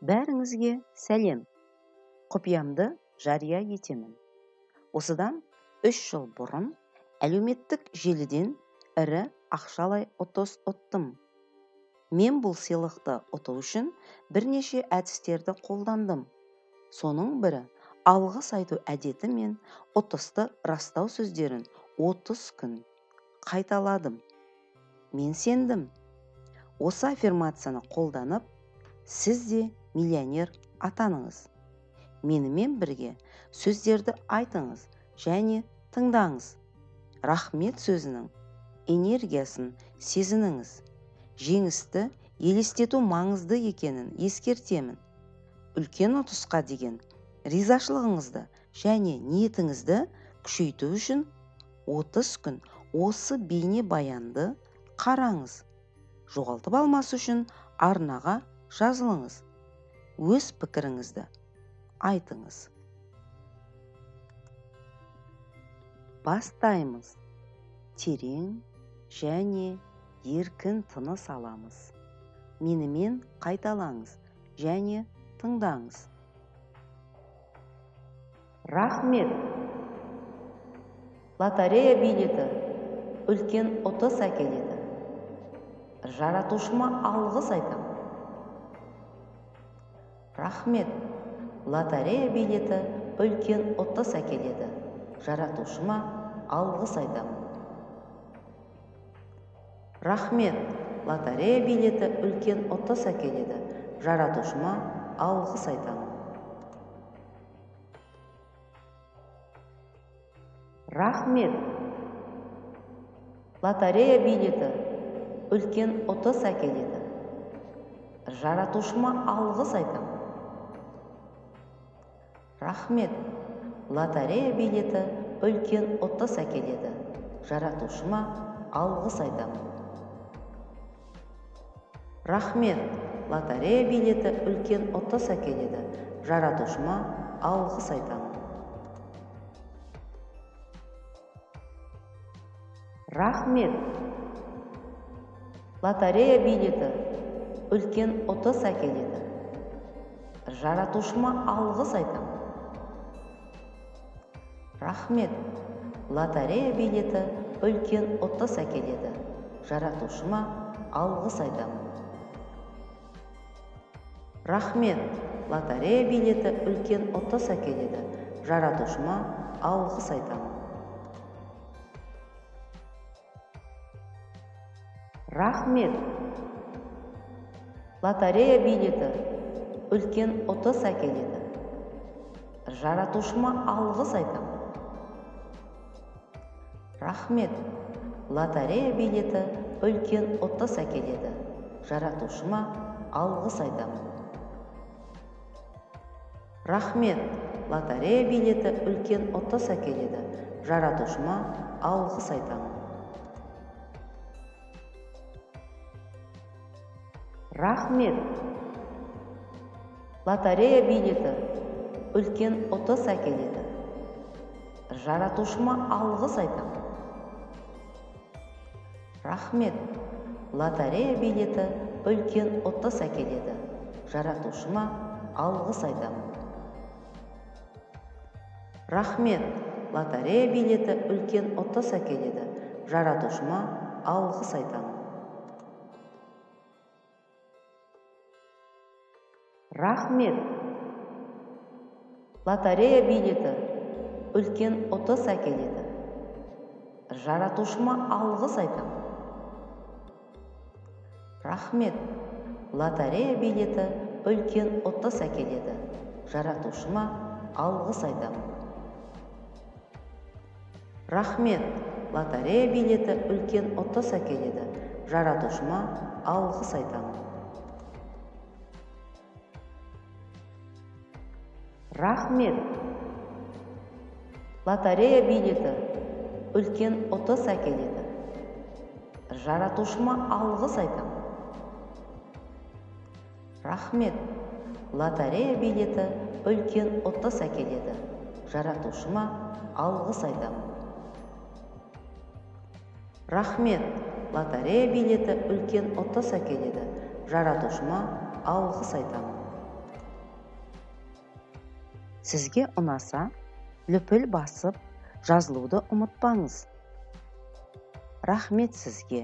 Бәріңізге сәлем. Құпиямды жария етемін. Осыдан 3 жыл бұрын әлеуметтік желіден ірі ақшалай ұтыс ұттым. Мен бұл сыйлықты ұту үшін бірнеше әдістерді қолдандым. Соның бірі алғыс айту әдеті мен ұтысты растау сөздерін 30 күн қайталадым. Мен сендім. Осы аффирмацияны қолданып, сіз де миллионер атаныңыз. Менімен бірге сөздерді айтыңыз және тыңдаңыз. Рахмет сөзінің энергиясын сезініңіз. Жеңісті елестету маңызды екенін ескертемін. Үлкен ұтысқа деген ризашылығыңызды және ниетіңізді күшейту үшін 30 күн осы бейне баянды қараңыз. Жоғалтып алмас үшін арнаға жазылыңыз. Өз пікіріңізді айтыңыз. Бастаймыз. Терең және еркін тыныс аламыз. Менімен қайталаңыз және тыңдаңыз. Рахмет. Лотерея билеті үлкен ұтыс әкеледі. Жаратушыма алғыс айтам. Рахмет. Лотерея билеті үлкен ұтыс әкеледі. Жаратушыма алғыс айтам. Рахмет. Лотерея билеті үлкен ұтыс әкеледі. Жаратушыма алғыс айтам. Рахмет. Лотерея билеті үлкен ұтыс әкеледі. Жаратушыма алғыс айтам. Рахмет. Лотерея билеті үлкен ұтыс әкеледі. Жаратушыма алғыс айтам. Рахмет. Лотерея билеті үлкен ұтыс әкеледі. Жаратушыма алғыс айтам. Рахмет. Лотерея билеті үлкен ұтыс әкеледі. Жаратушыма алғыс айтам. Рахмет. Лотерея билеті үлкен ұтыс әкеледі. Жаратушыма алғыс айтам. Рахмет. Лотерея билеті үлкен ұтыс әкеледі. Жаратушыма алғыс айтам. Рахмет. Лотерея билеті үлкен ұтыс әкеледі. Жаратушыма алғыс айтам. Рахмет. Лотерея билеті үлкен ұтыс әкеледі. Жаратушыма алғыс айтам. Рахмет. Лотерея билеті үлкен ұтыс әкеледі. Жаратушыма алғыс айтам. Рахмет. Лотерея билеті үлкен ұтыс әкеледі. Жаратушыма алғыс айтам. Рахмет. Лотерея билеті үлкен ұтыс әкеледі. Жаратушыма алғыс айтам. Рахмет. Лотерея билеті үлкен ұтыс әкеледі. Жаратушыма алғыс айтам. Рахмет. Лотерея билеті үлкен ұтыс әкеледі. Жаратушыма алғыс айтам. Рахмет. Лотерея билеті үлкен ұтыс әкеледі. Жаратушыма алғыс айтам. Рахмет. Лотерея билеті үлкен ұтыс әкеледі. Жаратушыма алғыс айтам. Рахмет. Лотерея билеті үлкен ұтыс әкеледі. Жаратушыма алғыс айтам. Рахмет. Лотерея билеті үлкен ұтыс әкеледі. Жаратушыма алғыс айтам. Рахмет. Лотерея билеті үлкен ұтыс әкеледі. Жаратушыма алғыс айтам. Сізге ұнаса, лүпіл басып, жазылуды ұмытпаңыз. Рахмет сізге.